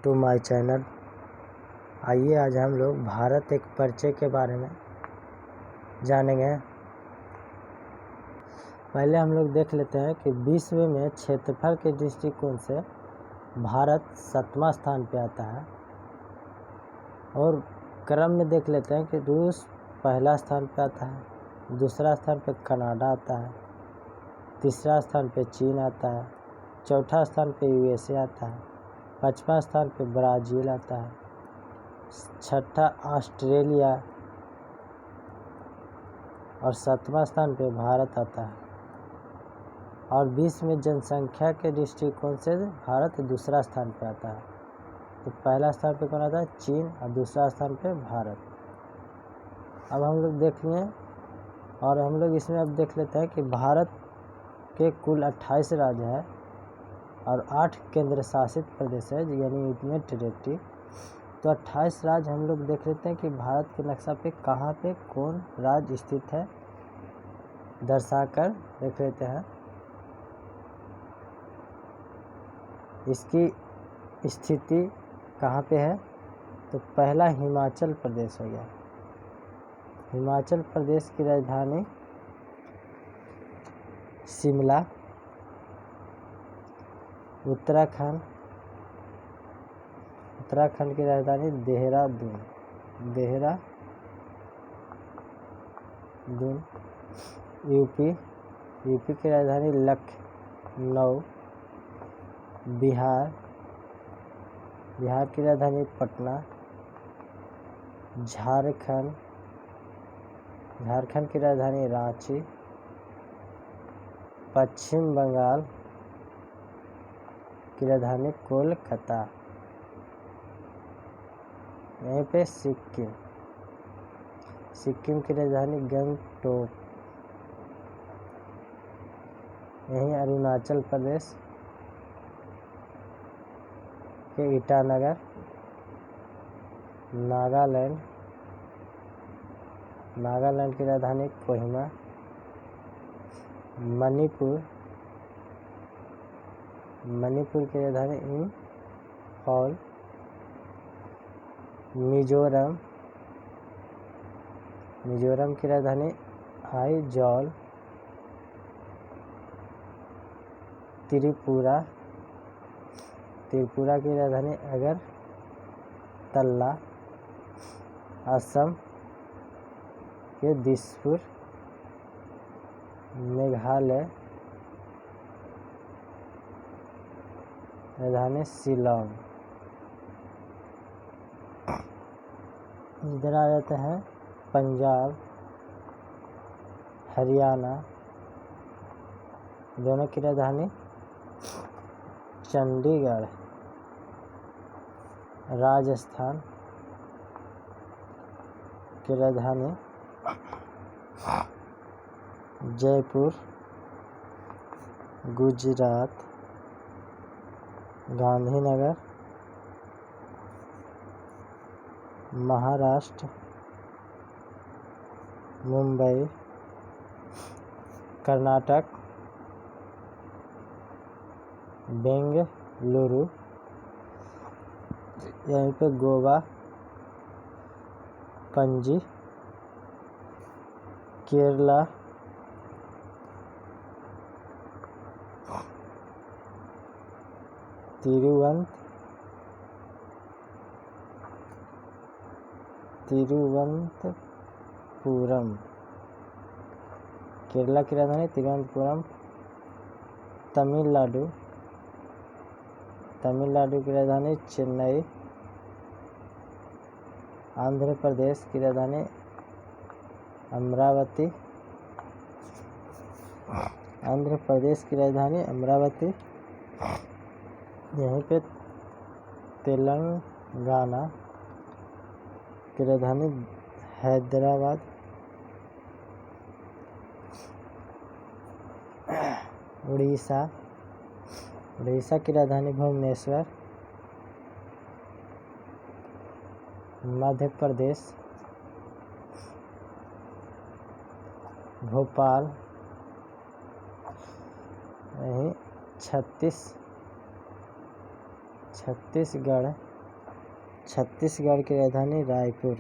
To my channel. आइए आज हम लोग भारत एक परिचय के बारे में जानेंगे। पहले हम लोग देख लेते हैं कि विश्व में क्षेत्रफल के दृष्टिकोण से भारत 7वां स्थान पे आता है, और क्रम में देख लेते हैं कि रूस पहला स्थान पे आता है, दूसरा स्थान पे कनाडा आता है, तीसरा स्थान पे चीन आता है, चौथा स्थान पे यूएसए आता है, पांचवा स्थान पे ब्राज़ील आता है, छठा ऑस्ट्रेलिया और 7वां स्थान पे भारत आता है। और विश्व में जनसंख्या के दृष्टिकोण से भारत दूसरा स्थान पे आता है। तो पहला स्थान पे कौन आता है? चीन, और दूसरा स्थान पे भारत। अब हम लोग देख लिए और हम लोग इसमें अब देख लेते हैं कि भारत के कुल 28 राज्य है और 8 केंद्र शासित प्रदेश है, यानी यूनियन टेरिटरी। तो 28 राज्य हम लोग देख लेते हैं कि भारत के नक्शा पे कहाँ पे कौन राज्य स्थित है, दर्शाकर देख लेते हैं। इसकी स्थिति कहाँ पे है? तो पहला हिमाचल प्रदेश हो गया। हिमाचल प्रदेश की राजधानी शिमला। उत्तराखंड की राजधानी देहरादून। यूपी की राजधानी लखनऊ। बिहार की राजधानी पटना। झारखंड की राजधानी रांची। पश्चिम बंगाल की राजधानी कोलकाता। यहीं पे सिक्किम की राजधानी गंगटोक। यहीं अरुणाचल प्रदेश के ईटानगर। नागालैंड की राजधानी कोहिमा। मणिपुर की राजधानी इम्फाल। मिजोरम की राजधानी आइजॉल। त्रिपुरा की राजधानी अगरतला। असम के दिसपुर। मेघालय राजधानी शिलोंग। इधर आ जाते हैं पंजाब, हरियाणा, दोनों की राजधानी चंडीगढ़। राजस्थान की राजधानी जयपुर। गुजरात गांधीनगर। महाराष्ट्र मुंबई। कर्नाटक बेंगलुरु। यहीं पे गोवा, पणजी। केरला तिरुवनंतपुरम। केरला की राजधानी तिरुवनंतपुरम। तमिलनाडु की राजधानी चेन्नई। आंध्र प्रदेश की राजधानी अमरावती। यहीं पे तेलंगाना की राजधानी हैदराबाद। उड़ीसा की राजधानी भुवनेश्वर। मध्य प्रदेश भोपाल। यहीं छत्तीसगढ़ छत्तीसगढ़ की राजधानी रायपुर।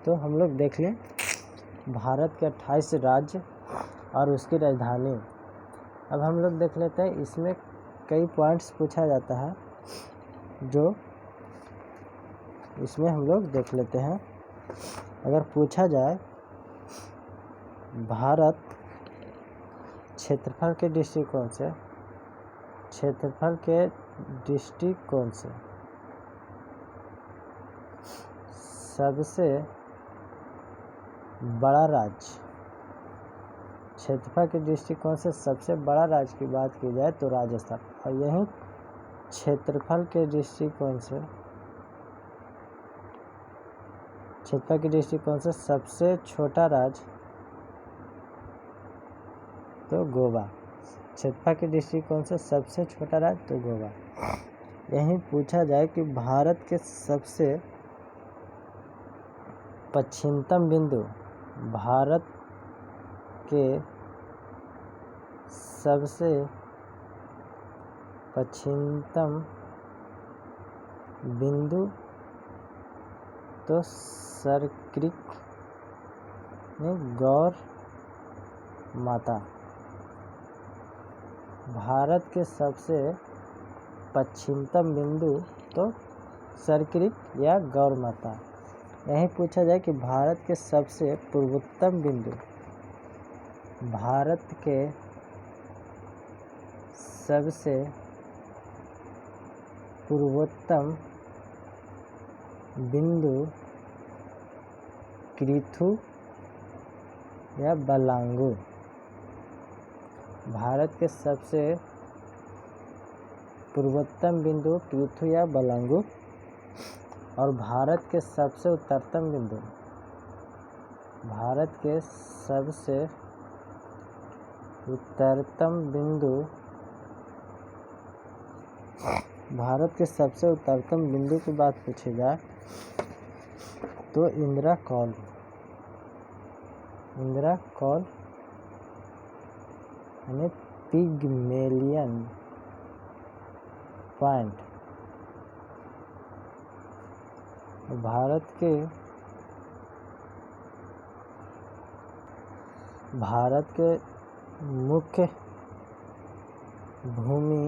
तो हम लोग देख लें भारत के 28 राज्य और उसकी राजधानी। अब हम लोग देख लेते हैं, इसमें कई पॉइंट्स पूछा जाता है जो इसमें हम लोग देख लेते हैं। अगर पूछा जाए भारत क्षेत्रफल के दृष्टिकोण से सबसे बड़ा राज्य, क्षेत्रफल के दृष्टिकोण से सबसे बड़ा राज्य की बात की जाए तो राजस्थान, और यहीं क्षेत्रफल के दृष्टिकोण से सबसे छोटा राज्य तो गोवा। क्षेत्रफल के दृष्टिकोण से सबसे छोटा राज्य तो गोवा। यहीं पूछा जाए कि भारत के सबसे पश्चिमतम बिंदु, भारत के सबसे पश्चिमतम बिंदु तो सरक्रिक गौर माता। भारत के सबसे पश्चिमतम बिंदु तो सरक्रिक या गौर माता। यहीं पूछा जाए कि भारत के सबसे पूर्वोत्तम बिंदु, भारत के सबसे पूर्वोत्तम बिंदु कृथु या बलांगू। भारत के सबसे पूर्वोत्तम बिंदु कृथु या बलांगू। और भारत के सबसे उत्तरतम बिंदु, भारत के सबसे उत्तरतम बिंदु की बात पूछी जाए तो इंदिरा कॉल यानी पिग्मेलियन पॉइंट। भारत के मुख्य भूमि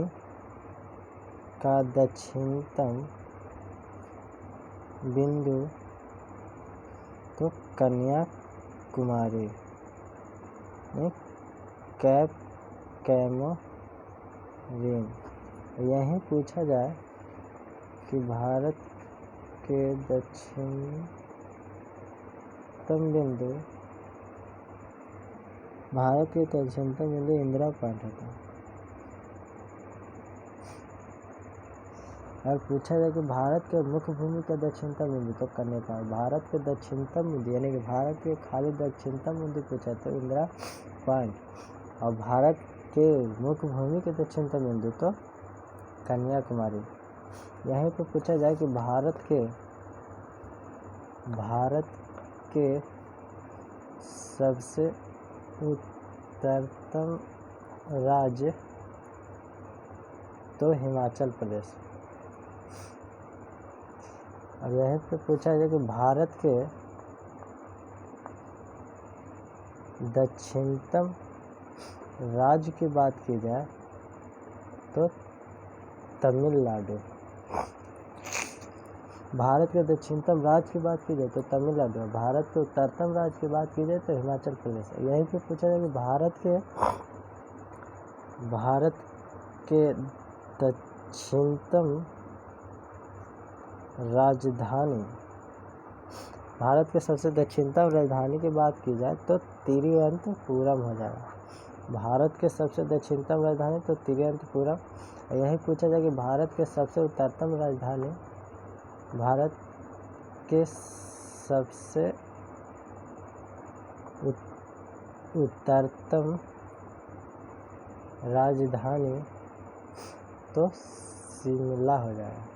का दक्षिणतम बिंदु तो कन्याकुमारी, कैप कैमोरिन। यहीं पूछा जाए कि भारत के दक्षिणतम बिंदु इंदिरा पॉइंट होता है। और पूछा जाए कि भारत के मुख्य भूमि का दक्षिणतम बिंदु तो कन्याकुमारी। भारत के दक्षिणतम बिंदु यानी कि भारत के खाली दक्षिणतम बिंदु पूछा तो इंदिरा पॉइंट, और भारत के मुख्य भूमि के दक्षिणतम बिंदु तो कन्याकुमारी। यहीं पर पूछा जाए कि भारत के सबसे उत्तरतम राज्य तो हिमाचल प्रदेश। और यहीं पे पूछा जाए कि भारत के दक्षिणतम राज्य की बात की जाए तो तमिलनाडु। भारत के दक्षिणतम राज्य की बात की जाए तो तमिलनाडु। भारत के उत्तरतम राज्य की बात की जाए तो हिमाचल प्रदेश। यहीं पे पूछा जाए कि भारत के दक्षिणतम राजधानी, भारत के सबसे दक्षिणतम राजधानी की बात की जाए तो तिरुवनंतपुरम हो जाएगा। भारत के सबसे दक्षिणतम राजधानी तो तिरुवनंतपुरम। यही पूछा जाए कि भारत के सबसे उत्तरतम राजधानी, भारत के सबसे उत्तरतम राजधानी तो शिमला हो जाएगा।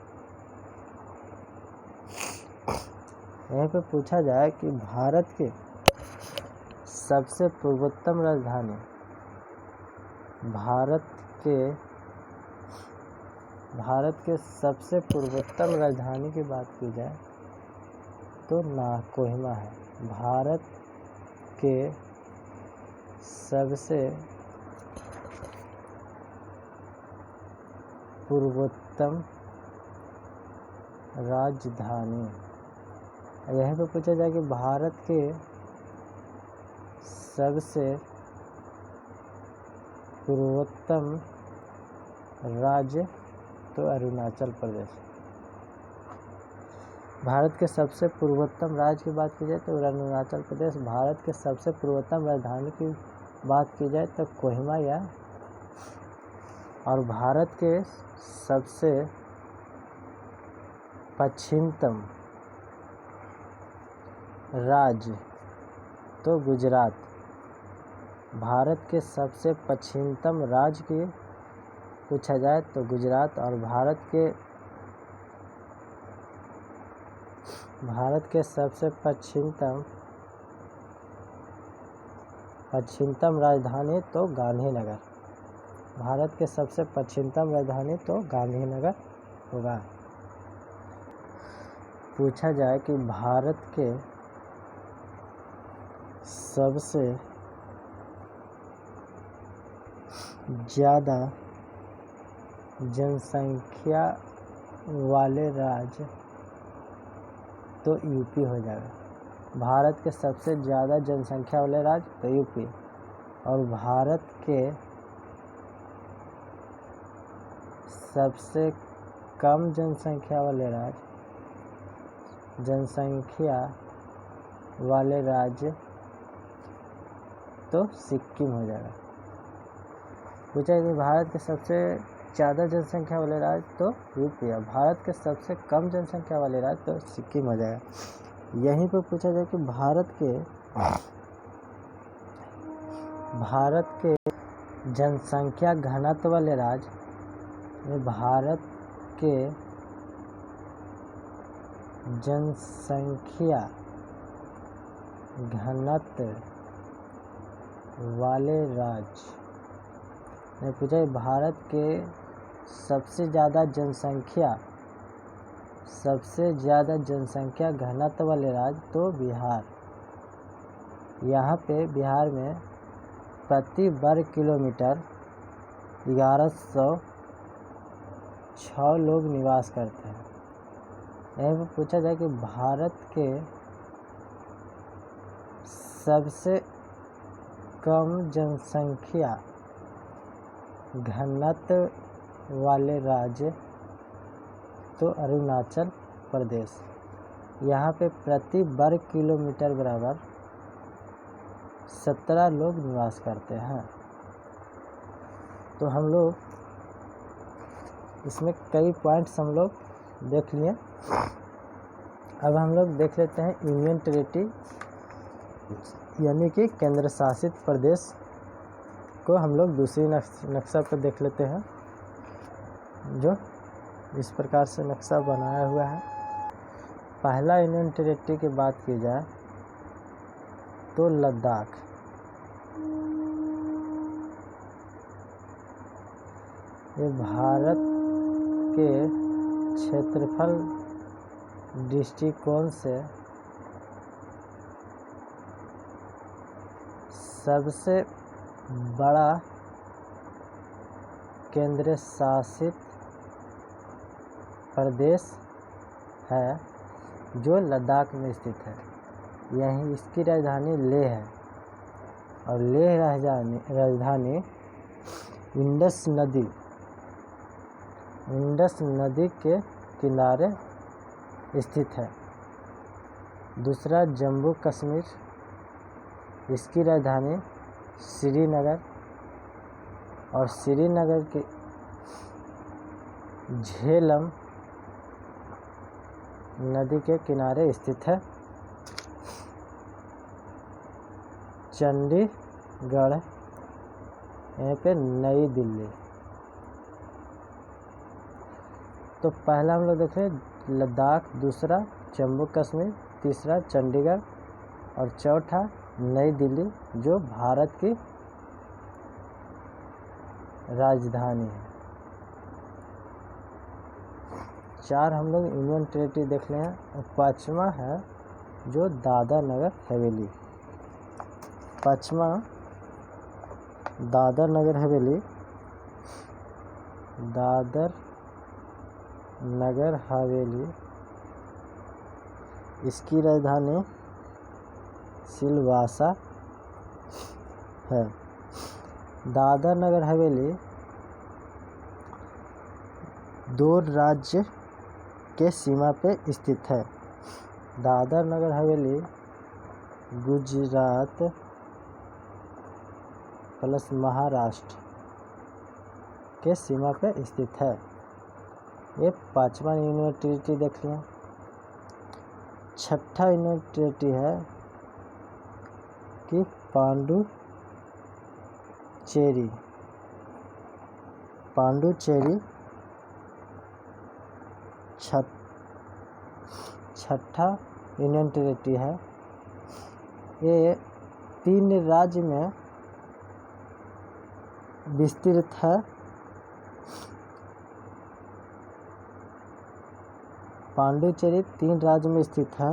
यहाँ पे पूछा जाए कि भारत के सबसे पूर्वोत्तम राजधानी, भारत के भारत के सबसे पूर्वोत्तर राजधानी की बात की जाए तो कोहिमा है। भारत के सबसे पूर्वोत्तर राजधानी, यहीं पे पूछा जाए कि भारत के सबसे पूर्वोत्तर राज्य तो अरुणाचल प्रदेश। भारत के सबसे पूर्वोत्तर राज्य की बात की जाए तो अरुणाचल प्रदेश। भारत के सबसे पूर्वोत्तर राजधानी की बात की जाए तो कोहिमा या, और भारत के सबसे पश्चिमतम राज्य तो गुजरात। भारत के सबसे पश्चिमतम राज्य की पूछा जाए तो गुजरात, और भारत के सबसे पश्चिमतम राजधानी तो गांधीनगर। भारत के सबसे पश्चिमतम राजधानी तो गांधीनगर होगा। पूछा जाए कि भारत के सबसे ज़्यादा जनसंख्या वाले राज्य तो यूपी हो जाएगा। भारत के सबसे ज़्यादा जनसंख्या वाले राज्य तो यूपी, और भारत के सबसे कम जनसंख्या वाले राज्य तो सिक्किम हो जाएगा। पूछा कि भारत के सबसे ज़्यादा जनसंख्या वाले राज्य तो यूपी है, भारत के सबसे कम जनसंख्या वाले राज्य तो सिक्किम हो जाएगा। यहीं पर पूछा जाए कि भारत के जनसंख्या घनत्व वाले राज्य, भारत के जनसंख्या घनत्व वाले राज्य ने पूछा भारत के सबसे ज़्यादा जनसंख्या घनत्व वाले राज्य तो बिहार। यहाँ पे बिहार में प्रति वर्ग किलोमीटर 1106 लोग निवास करते हैं। यहीं पर पूछा जाए कि भारत के सबसे कम जनसंख्या घनत्व वाले राज्य तो अरुणाचल प्रदेश। यहाँ पे प्रति वर्ग किलोमीटर बराबर 17 लोग निवास करते हैं। तो हम लोग इसमें कई पॉइंट्स हम लोग देख लिए। अब हम लोग देख लेते हैं यूनियन टेरिटरी यानी कि केंद्र शासित प्रदेश को हम लोग दूसरी नक्शा पर देख लेते हैं, जो इस प्रकार से नक्शा बनाया हुआ है। पहला यूनियन टेरिटरी की बात की जाए तो लद्दाख। ये भारत के क्षेत्रफल दृष्टिकोण से सबसे बड़ा केंद्र शासित प्रदेश है जो लद्दाख में स्थित है। यहीं इसकी राजधानी लेह है, और लेह राजधानी इंडस नदी के किनारे स्थित है। दूसरा जम्मू कश्मीर, इसकी राजधानी श्रीनगर, और श्रीनगर के झेलम नदी के किनारे स्थित है। चंडीगढ़, यहाँ पे नई दिल्ली। तो पहला हम लोग देखें लद्दाख, दूसरा जम्मू कश्मीर, तीसरा चंडीगढ़, और चौथा नई दिल्ली जो भारत की राजधानी है। 4 हम लोग यूनियन टेरिटरी देख ले हैं। और 5वां है जो दादर नगर हवेली। 5वां दादर नगर हवेली। दादर नगर हवेली, इसकी राजधानी सिलवासा है। दादर नगर हवेली 2 राज्य के सीमा पे स्थित है। दादर नगर हवेली गुजरात प्लस महाराष्ट्र के सीमा पे स्थित है। ये 5वां यूनियन टेरिटरी देख लिया। 6ठा यूनियन टेरिटरी है कि पांडुचेरी। पांडुचेरी 6ठा यूनियन टेरिटरी है। ये 3 राज्य में विस्तृत है। पांडुचेरी 3 राज्य में स्थित है।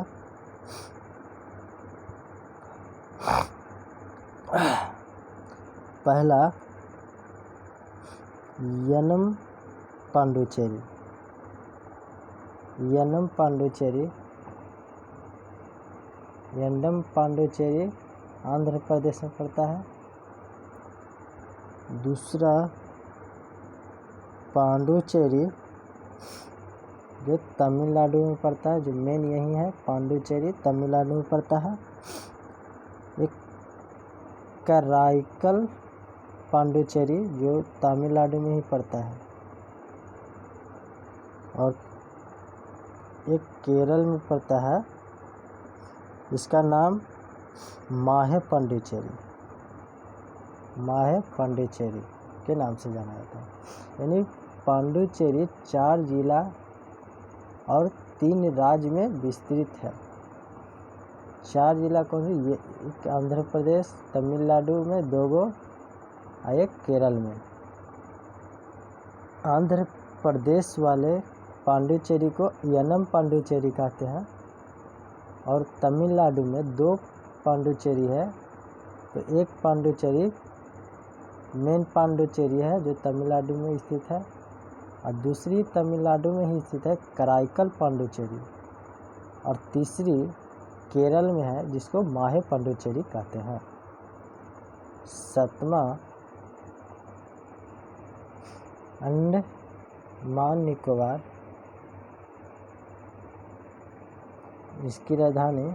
पहला यनम पांडुचेरी। यनम पांडुचेरी आंध्र प्रदेश में पड़ता है। दूसरा पांडुचेरी जो तमिलनाडु में पड़ता है, जो मेन यही है, पांडुचेरी तमिलनाडु में पड़ता है। एक कराईकल पांडुचेरी जो तमिलनाडु में ही पड़ता है। और एक केरल में पड़ता है, इसका नाम माहे पांडिचेरी के नाम से जाना जाता है। यानी पांडुचेरी 4 जिला और 3 राज्य में विस्तृत है। 4 जिला कौन से? ये एक आंध्र प्रदेश, तमिलनाडु में 2 गो और एक केरल में। आंध्र प्रदेश वाले पांडुचेरी को यनम पांडुचेरी कहते हैं। और तमिलनाडु में 2 पांडुचेरी है। तो एक पांडुचेरी मेन पांडुचेरी है जो तमिलनाडु में स्थित है, और दूसरी तमिलनाडु में ही स्थित है कराईकल पांडुचेरी, और तीसरी केरल में है जिसको माहे पांडुचेरी कहते हैं। 7वां अंडमान निकोबार, इसकी राजधानी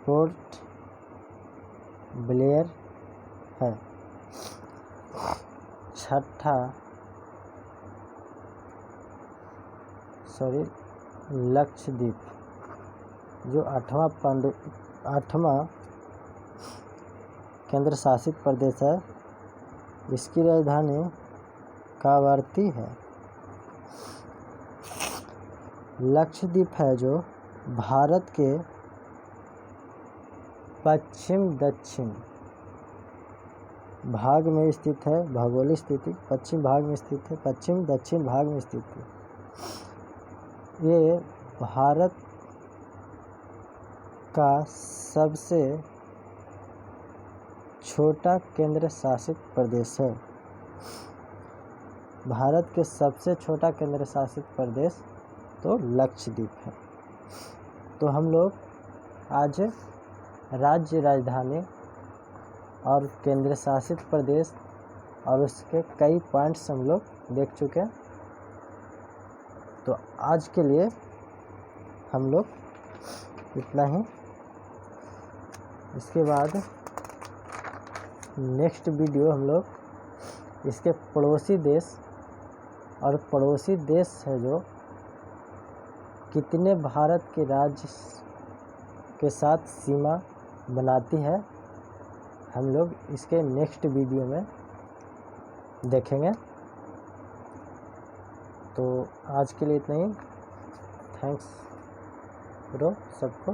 पोर्ट ब्लेयर है। 6ठा लक्षद्वीप जो 8वां केंद्र शासित प्रदेश है, इसकी राजधानी कावरती है। लक्षद्वीप है जो भारत के पश्चिम दक्षिण भाग में स्थित है। भौगोलिक स्थिति पश्चिम भाग में स्थित है, पश्चिम दक्षिण भाग में स्थित है। ये भारत का सबसे छोटा केंद्र शासित प्रदेश है। भारत के सबसे छोटा केंद्र शासित प्रदेश तो लक्षद्वीप है। तो हम लोग आज राज्य, राजधानी और केंद्र शासित प्रदेश और उसके कई पॉइंट्स हम लोग देख चुके हैं। तो आज के लिए हम लोग इतना ही। इसके बाद नेक्स्ट वीडियो हम लोग इसके पड़ोसी देश और पड़ोसी देश है जो कितने भारत के राज्य के साथ सीमा बनाती है, हम लोग इसके नेक्स्ट वीडियो में देखेंगे। तो आज के लिए इतना ही। थैंक्स ब्रो सबको।